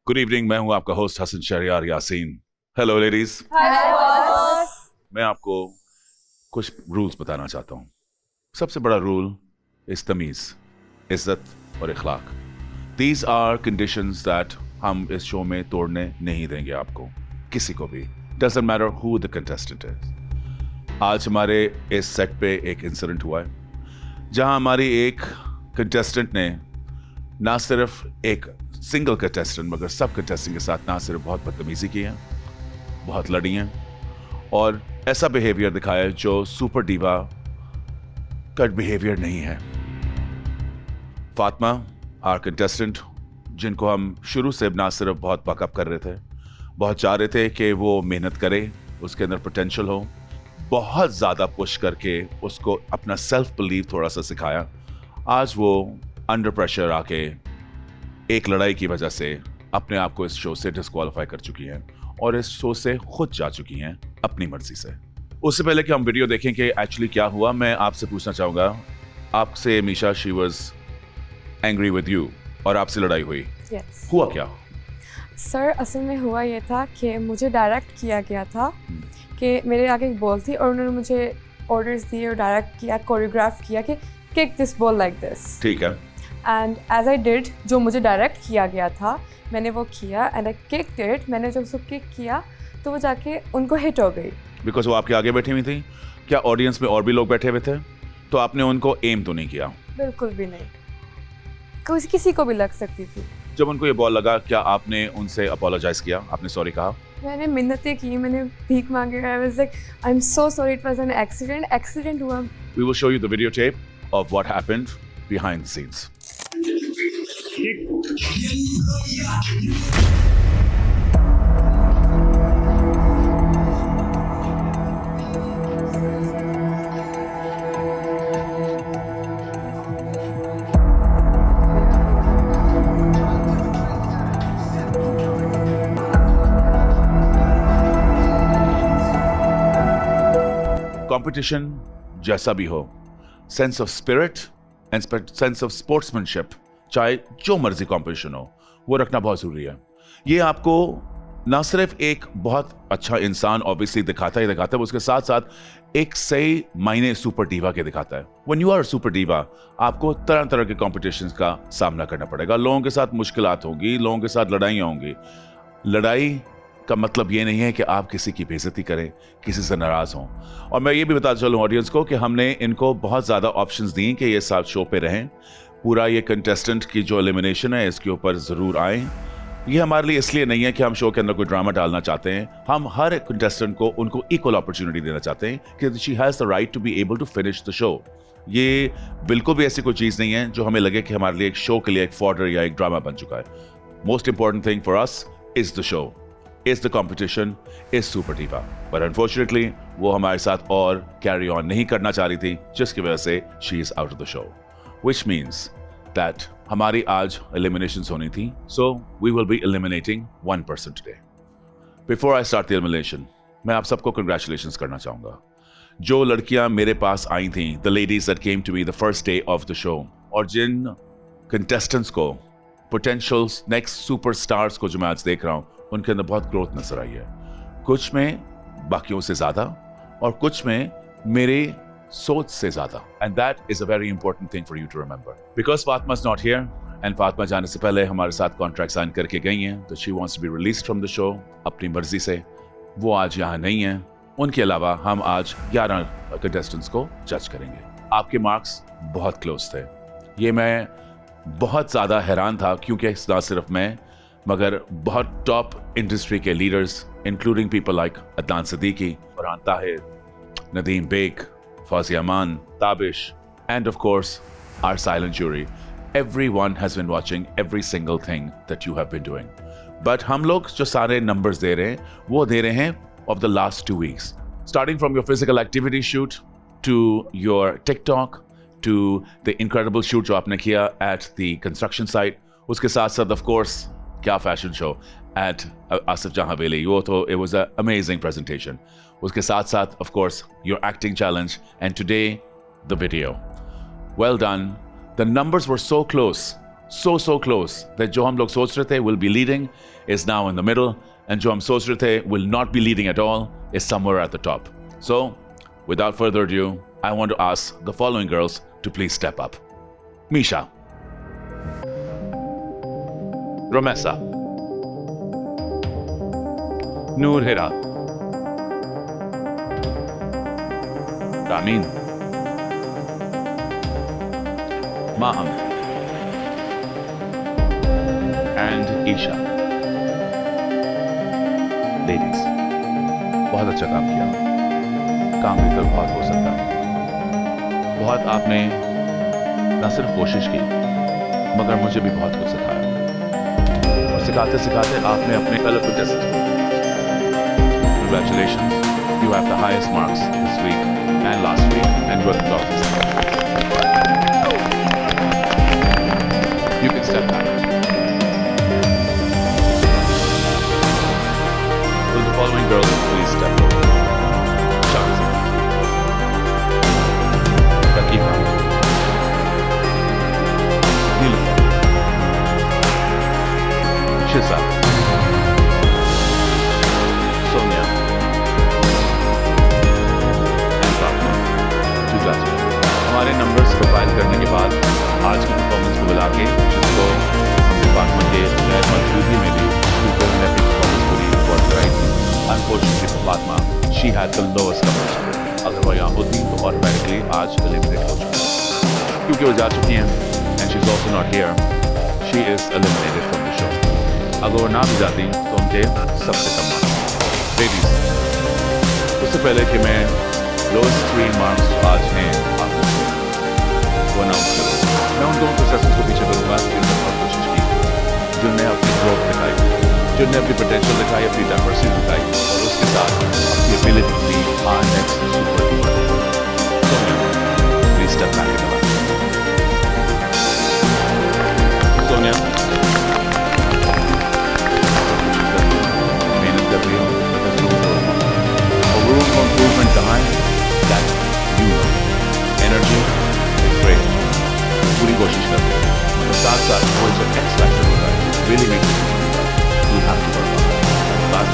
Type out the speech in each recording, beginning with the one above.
Good evening, मैं हूं आपका host Hasan Shahryar Yasin. Hello ladies. मैं आपको कुछ रूल्स बताना चाहता हूं। सबसे बड़ा रूल इज तमीज, इज्जत और इखलाक। दीज आर कंडीशंस दैट हम इस शो में तोड़ने नहीं देंगे आपको, किसी को भी। Doesn't matter who the contestant is. आज हमारे इस सेट पे एक इंसिडेंट हुआ है जहां हमारी एक कंटेस्टेंट ने ना सिर्फ एक सिंगल कंटेस्टेंट मगर सब कंटेस्टेंट के साथ ना सिर्फ बहुत बदतमीजी की है, बहुत लड़ी हैं और ऐसा बिहेवियर दिखाया है जो सुपर डीवा का बिहेवियर नहीं है। फातिमा, आर कंटेस्टेंट, जिनको हम शुरू से ना सिर्फ बहुत बकअप कर रहे थे, बहुत चाह रहे थे कि वो मेहनत करे, उसके अंदर पोटेंशियल हो, बहुत ज़्यादा पुश करके उसको अपना सेल्फ बिलीव थोड़ा सा सिखाया। आज वो अंडर प्रेशर आके एक लड़ाई की वजह से अपने आप को इस शो से डिस्क्वालीफाई कर चुकी हैं और इस शो से खुद जा चुकी हैं अपनी मर्जी से। उससे पहले कि हम वीडियो देखें कि एक्चुअली क्या हुआ, मैं आपसे पूछना चाहूँगा आपसे, Misha, she was angry with you और आपसे लड़ाई हुई। Yes. हुआ क्या? सर, असल में हुआ ये था कि मुझे डायरेक्ट किया गया था कि मेरे आगे एक बॉल थी और उन्होंने मुझे ऑर्डर्स दिए और डायरेक्ट किया, कोरियोग्राफ किया कि kick this ball like this. ठीक है। एंड एज आई डिड, जो मुझे डायरेक्ट किया गया था मैंने वो किया एंड आई किक्ड इट। मैंने जब उसको किक किया तो वो जाके उनको हिट हो गई। बिकॉज वो आपके आगे बैठी हुई थी। क्या ऑडियंस में और भी लोग बैठे हुए थे? तो आपने उनको एम तो नहीं किया? बिल्कुल भी नहीं, किसी को भी लग सकती थी। जब उनको ये बॉल लगा, क्या आपने उनसे अपोलोजाइज किया? आपने सॉरी कहा? मैंने मिन्नतें की, मैंने भीख मांगी। I was like, I am so sorry, it was an accident हुआ। We will show you the videotape of what happened behind the scenes. Competition जैसा भी हो, sense of spirit and sense of sportsmanship, चाहे जो मर्जी competition हो, वो रखना बहुत जरूरी है। ये आपको ना सिर्फ एक बहुत अच्छा इंसान ऑब्वियसली दिखाता है, उसके साथ साथ एक सही मायने सुपर डीवा के दिखाता है। When you are super diva, आपको तरह तरह के कॉम्पिटिशन्स का सामना करना पड़ेगा। लोगों के साथ मुश्किलात होंगी, लोगों के साथ लड़ाइयाँ होंगी। लड़ाई का मतलब ये नहीं है कि आप किसी की बेइज्जती करें, किसी से नाराज हों। और मैं ये भी बताता चलूँ ऑडियंस को कि हमने इनको बहुत ज़्यादा ऑप्शंस दिए कि ये साथ शो पे रहें। पूरा ये कंटेस्टेंट की जो एलिमिनेशन है इसके ऊपर ज़रूर आएँ। ये हमारे लिए इसलिए नहीं है कि हम शो के अंदर कोई ड्रामा डालना चाहते हैं। हम हर कंटेस्टेंट को उनको इक्वल अपॉर्चुनिटी देना चाहते हैं कि she has the right to be able to finish the show. ये बिल्कुल भी ऐसी कोई चीज़ नहीं है जो हमें लगे कि हमारे लिए एक शो के लिए एक फॉर्डर या एक ड्रामा बन चुका है। Most important thing for us is the show, is the competition, is Super Diva. But unfortunately, वो हमारे साथ और carry on नहीं करना चाह रही थी, जिसकी वजह से she is out of the show. Which means that हमारी आज eliminations होनी थी, so we will be eliminating one person today. Before I start the elimination, मैं आप सबको congratulations करना चाहूँगा। जो लड़कियाँ मेरे पास आई थी, the ladies that came to me the first day of the show, और जिन contestants को, potential next superstars को जो मैं आज देख रहा हूँ, उनके अंदर बहुत ग्रोथ नजर आई है। कुछ में बाकियों से ज्यादा और कुछ में मेरे सोच से ज्यादा। And that is a very important thing for you to remember. Because Fatima is not here and Fatima जाने से पहले हमारे साथ कॉन्ट्रैक्ट साइन करके गई हैं, तो she wants to be released from the show अपनी मर्जी से। वो आज यहाँ नहीं है। उनके अलावा हम आज 11 कंटेस्टेंट्स को जज करेंगे। आपके मार्क्स बहुत क्लोज थे। ये मैं बहुत ज्यादा हैरान था क्योंकि ना सिर्फ मैं मगर बहुत टॉप इंडस्ट्री के leaders including people like Adnan Siddiqui, Farhan Tahir, Nadeem Baig, Fauzia Mann, Tabish and of course our silent jury. Everyone has been watching every single thing that you have been doing. But हम लोग जो सारे numbers दे रहे हैं वो दे रहे हैं of the last 2 weeks. Starting from your physical activity shoot to your TikTok to the incredible shoot जो आपने किया at the construction site. उसके साथ साथ of course क्या फैशन शो at आसिफ जहां हवेली, वो तो it was an amazing presentation. उसके साथ साथ of course your acting challenge and today the video. Well done. The numbers were so close, so close that जो हम लोग सोच रहे थे will be leading is now in the middle, and जो हम सोच रहे थे will not be leading at all is somewhere at the top. So, without further ado, I want to ask the following girls to please step up. Misha, Romessa, Noor Hira, Ramin, Maham, and Isha. Ladies, बहुत अच्छा काम किया. काम भी तो बहुत हो सकता है. बहुत आपने न सिर्फ कोशिश की, मगर मुझे भी बहुत कुछ सिखाया. और सिखाते सिखाते आपने अपने कलर को टेस्ट किया. Congratulations, you have the highest marks this week and last week, and you are the top. You can step back. Will the following girls please step forward? Shansi, Rakiba, Nilufer, Shiza, Sonia, and Fatma. Congratulations. हमारे numbers compile करने के बाद आज की performance को बुला के जिसको हम डिपार्टमेंट के गैर मौजूदगी में भी ऊपर ने अपनी परफॉर्मेंस पूरी रिकॉर्ड कराई थी. Unfortunately for Fatma, she had the lowest numbers. अगर वो यहाँ होती तो ऑटोमेटिकली आज एलिमिनेट हो चुकी. क्योंकि वो जा चुकी हैं and she's also not here, she is eliminated from the show. अगर वो ना भी जाती तो उनके सबसे कम मार्क्स. Ladies, उससे पहले कि मैं lowest 3 marks जो आज हैं आपको वो अनाउंस करूँ, मैं उन दोनों प्रोसेसेस को पीछे करूँगा जिनने बहुत कोशिश की, जिनने अपनी ग्रोथ दिखाई, जिनने अपनी पोटेंशियल दिखाई, अपनी डाइवर्सिटी दिखाई, और उसके साथ अपनी एबिलिटी भी आज next super duper. Please step back in the line. Sonia मेहनत कर रही हो, रूम फॉर इम्प्रूवमेंट कहाँ है? That you know. Energy is great. पूरी कोशिश करते हैं. और साथ साथ वो जो X factor होता है, really makes it difficult. You have to work on that. But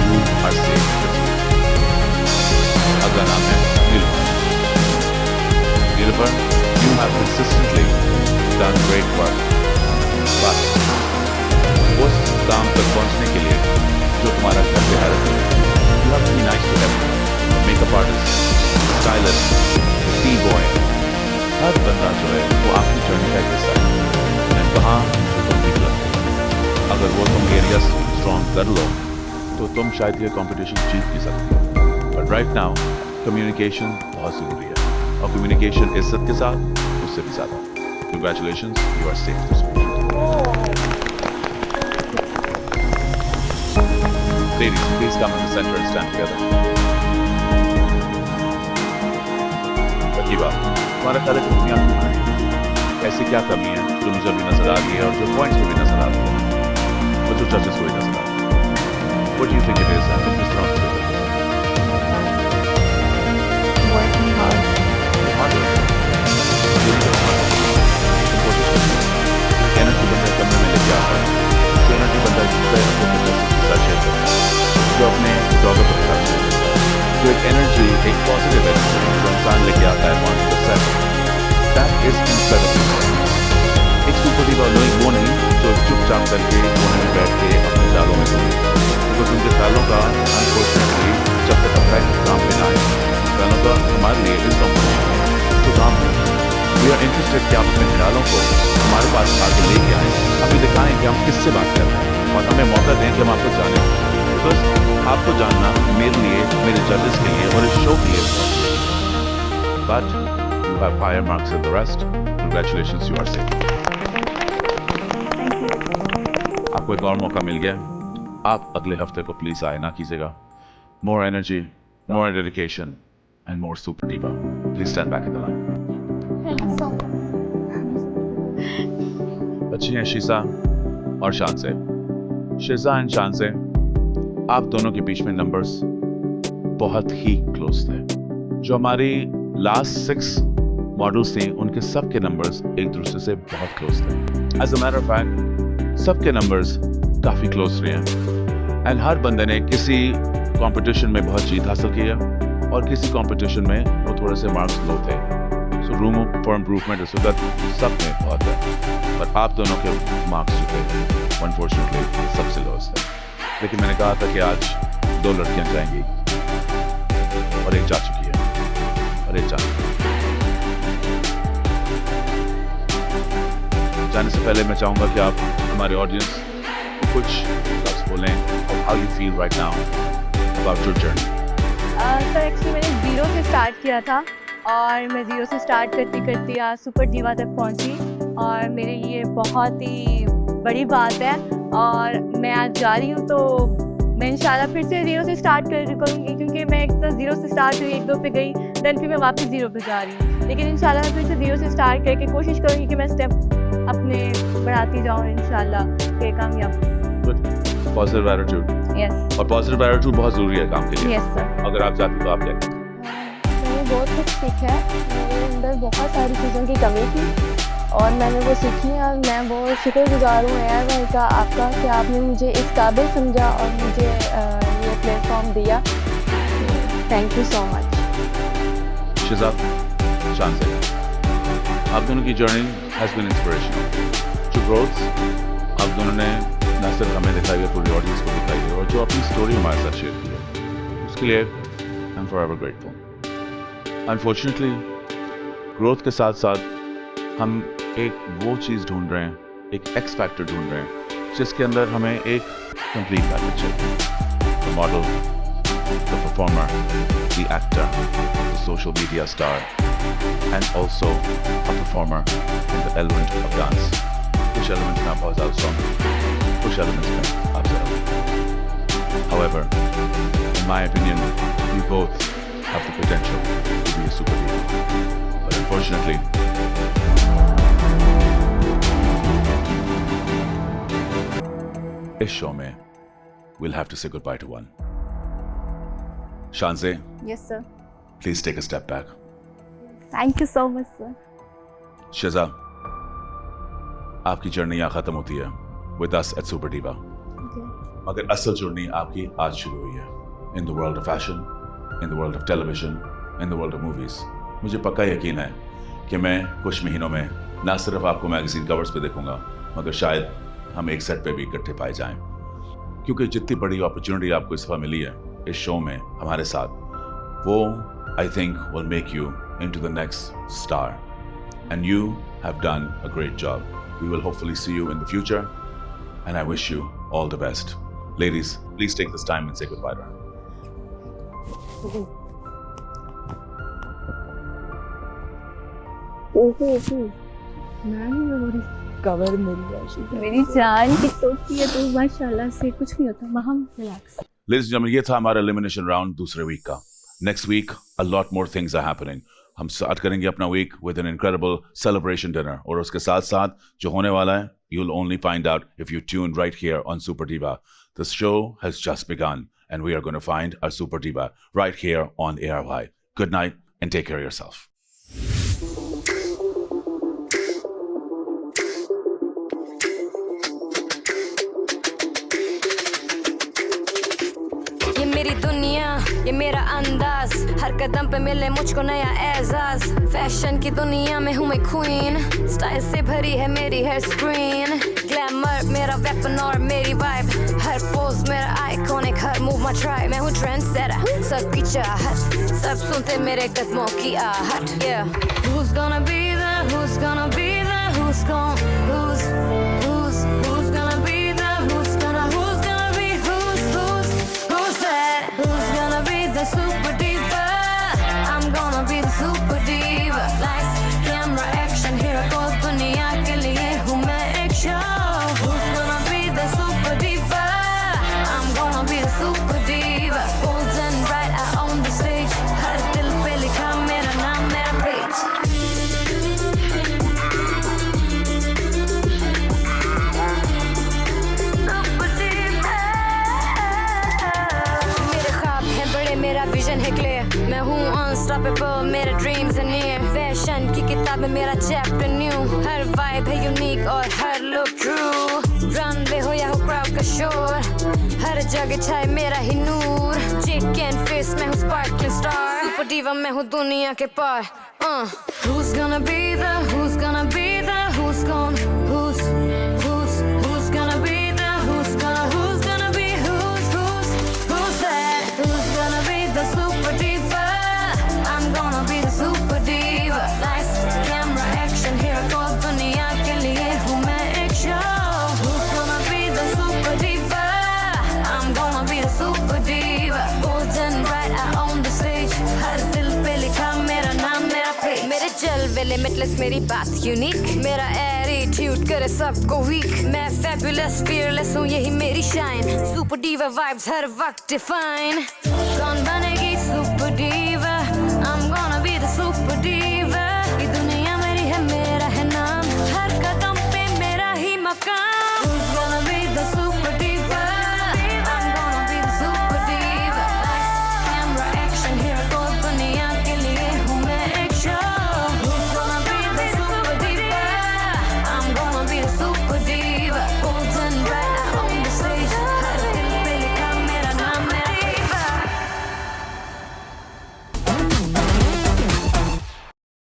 you are safe. अगला नाम है Nilufer. Nilufer, you have consistently done great work. But उस काम तक पहुंचने के लिए जो तुम्हारा घर पे है, you have to be nice to everyone. Makeup artist, stylist, B-boy, हर बंदा जो है वो आपकी जर्नी का एक हिस्सा है. एंड वहाँ जो तुम वीक लगते हो, अगर वो तुम एरियाज स्ट्रॉन्ग कर लो तो तुम शायद ये कंपटीशन जीत भी सकते हो. बट राइट नाउ कम्युनिकेशन बहुत ज़रूरी है, और कम्युनिकेशन इज्जत के साथ उससे भी ज़्यादा. Congratulations, you are safe this week. Ladies, please come in the center and stand together. Rakiba, तुम्हारा ख्याल है कि दुनिया क्यों खड़ी है? ऐसी क्या कमी है जो मुझे अभी नजर आ रही है और जो पॉइंट्स में भी नजर आ रही है, और जो जजेस को भी नजर आ रही है? What do you think it is? And तुम किस तरह से करते हो? Working hard. Hard work. कोशिश करते हो. एनर्जी बंदा कमरे में लेके आता है. जो एनर्जी बंदा जिसका अपने जजेस के साथ शेयर करता है, जो अपने ब्लॉगर के साथ शेयर करता है, जो एक एनर्जी, एक पॉजिटिव एनर्जी जो इंसान लेके आता है on the set, that is incredible. एक सुपर डिवा वो नहीं जो चुपचाप करके कोने में बैठ के अपने ख्यालों में सुने, बिकॉज उनके ख्यालों का अनफॉर्चुनेटली जब तक अपना काम में ना आए, ख्यालों का हमारे लिए इस कॉम्पिटिशन तो काम है. वी आर इंटरेस्टेड कि आप अपने ख्यालों को हमारे पास आगे लेके आए, हमें दिखाएं कि हम किससे बात कर रहे हैं, और हमें मौका दें कि हम आपको जानें. बिकॉज आपको जानना मेरे लिए, मेरे जजेस के लिए और इस शो के लिए. But you have higher marks than the rest. Congratulations, you are safe. आपको एक और मौका मिल गया. आप अगले हफ्ते को प्लीज आए ना कीजिएगा. More energy, more dedication and more super diva. Please stand back in the line. अच्छी हैं शीजा और शानसे. शीजा एंड शानसे, आप दोनों के बीच में नंबर्स बहुत ही क्लोज थे. जो हमारी लास्ट 6 मॉडल्स थी उनके सब के नंबर्स एक दूसरे से बहुत क्लोज थे. As a matter of fact सबके नंबर्स काफ़ी क्लोज रहे हैं एंड हर बंदे ने किसी कंपटीशन में बहुत जीत हासिल की है और किसी कंपटीशन में वो थोड़े से मार्क्स लो थे. सो रूम फॉर इम्प्रूवमेंट इस वक्त सब में बहुत है, पर आप दोनों के मार्क्स जो थे अनफॉर्चुनेटली सबसे लोएस्ट थे. लेकिन मैंने कहा था कि आज 2 लड़कियां जाएंगी और एक जा चुकी है और एक जा चुकी है. जाने से पहले मैं चाहूंगा कि आप हमारे ऑडियंस को कुछ लफ्ज़ बोलें और how you feel right now about your journey. Sir actually मैंने ज़ीरो से स्टार्ट किया था और मैं ज़ीरो से स्टार्ट करते करते आज सुपर डिवा तक पहुंची और मेरे लिए बहुत ही बड़ी बात है. और मैं आज जा रही हूँ तो मैं इंशाल्लाह फिर से ज़ीरो से स्टार्ट करूँगी, क्योंकि मैं एक तो ज़ीरो से स्टार्ट हुई 1-2 पे गई, देन फिर मैं वापस ज़ीरो पे जा रही हूँ. लेकिन इंशाल्लाह मैं फिर से ज़ीरो से स्टार्ट करके कोशिश करूँगी कि मैं स्टेप अपने बढ़ाती जाऊँ इंशाल्लाह के कामयाब. Positive attitude. यस. और पॉजिटिव एटीट्यूड बहुत ज़रूरी है काम के लिए. Yes sir. अगर आप चाहते तो आप क्या करें? मैंने बहुत कुछ सीखा है. मेरे अंदर बहुत सारी चीज़ों की कमी थी और मैंने वो सीखी है. और मैं बहुत शुक्रगुजार हूँ एयर भाई का, आपका, कि आपने मुझे इस काबिल समझा और मुझे ये प्लेटफॉर्म दिया. Thank you so much. Shiza, Shanze, आप दोनों की जर्नी हैज़ बीन इंस्पिरेशनल. जो ग्रोथ आप दोनों ने न सिर्फ हमें दिखाई है, पूरी ऑडियंस को दिखाई है, और जो अपनी स्टोरी हमारे साथ शेयर की है उसके लिए I am forever grateful. Unfortunately growth के साथ साथ हम एक वो चीज़ ढूंढ रहे हैं, एक एक्स फैक्टर ढूंढ रहे हैं जिसके अंदर हमें एक कंप्लीट पैकेज चाहिए. The model, the performer, the actor, the social media star, and also a performer in the element of dance. कुछ एलिमेंट्स में आप बहुत ज़्यादा स्ट्रॉन्ग, कुछ एलिमेंट्स में आप ज़्यादा. However, in my opinion, we both have the potential to be a superhero. But unfortunately, इस शो में we'll have to say goodbye to one. Shanze, yes sir. please take a step back. Thank you so much sir. Shiza, आपकी journey यहाँ खत्म होती है with us at Super Diva. मगर असल journey आपकी आज शुरू हुई है. In the world of fashion, in the world of television, in the world of movies. मुझे पक्का यकीन है कि मैं कुछ महीनों में ना सिर्फ आपको मैगजीन कवर्स पे देखूंगा, मगर शायद हम एक सेट पे भी इकट्ठे पाए जाएं. क्योंकि जितनी बड़ी अपॉर्चुनिटी आपको इस बार मिली है इस शो में हमारे साथ, वो I think will make you into the next star. And you have done a great job. We will hopefully see you in the future and I wish you all the best. Ladies, please take this time and say goodbye to her. Cover मिल गया. मेरी जान की टोपी है तो माशाल्लाह से कुछ नहीं होता. वहाँ रिलैक्स. Ladies and gentlemen, ये था हमारा elimination round दूसरे वीक का. Next week, a lot more things are happening. हम स्टार्ट करेंगे अपना week with an incredible celebration dinner. और उसके साथ साथ जो होने वाला है, you'll only find out if you tune right here on Super Diva. The show has just begun, and we are going to find our Super Diva right here on ARY. Good night, and take care of yourself. ये मेरी दुनिया, ये मेरा अंदाज, हर कदम पे मिले मुझको नया एजाज. फैशन की दुनिया में हूँ मैं क्वीन, स्टाइल से भरी है मेरी हेयर स्क्रीन. ग्लैमर मेरा वेपन और मेरी वाइब, हर पोज मेरा iconic, her move my tribe. मैं हूँ ट्रेंडसेटर, सबकी चाहत, सब सुनते मेरे कदमों की आहट. Yeah. Who's gonna be there? Who's gonna be there? Who's gonna be there? Who's gonna be who's that? Who's gonna be the super diva? I'm gonna be the super diva. Lights, camera, action, here goes दुनिया के लिए हूँ मैं एक show. Who's gonna be the super diva? I'm gonna be the super diva. Bold and bright, I own the stage. हर दिल पे लिखा मेरा नाम, मेरा page. विजन है क्लियर, मैं हूँ अनस्टॉपेबल, मेरे ड्रीम्स है नियर। फैशन की किताब में मेरा चैप्टर न्यू, हर वाइब है यूनिक और हर लुक ट्रू। रनवे हो या हो क्राउड का शोर, हर जगह छाए मेरा ही नूर। चिकन फिश मैं हूँ स्पार्कलिंग स्टार, सुपर डिवा मैं हूँ दुनिया के पार। Who's gonna be the, who's gonna be the, who's gonna be the, who's gonna be, who's that? Who's gonna be the super diva? I'm gonna be the super diva. Lights, camera, action, here I go, दुनिया के लिए हूँ मैं एक show. Who's gonna be the super diva? I'm gonna be the super diva. Bold and bright, I own the stage. हर दिल पे लिखा मेरा नाम, मेरा पेज। मेरे जलवे लिमिटलेस, मेरी बात यूनिक, मेरा एटीट्यूड करे सबको वीक। मैं फैबुलस फियरलेस हूँ, यही मेरी शाइन। सुपर डिवा वाइब्स हर वक्त डिफाइन। कौन बनेगी सुपर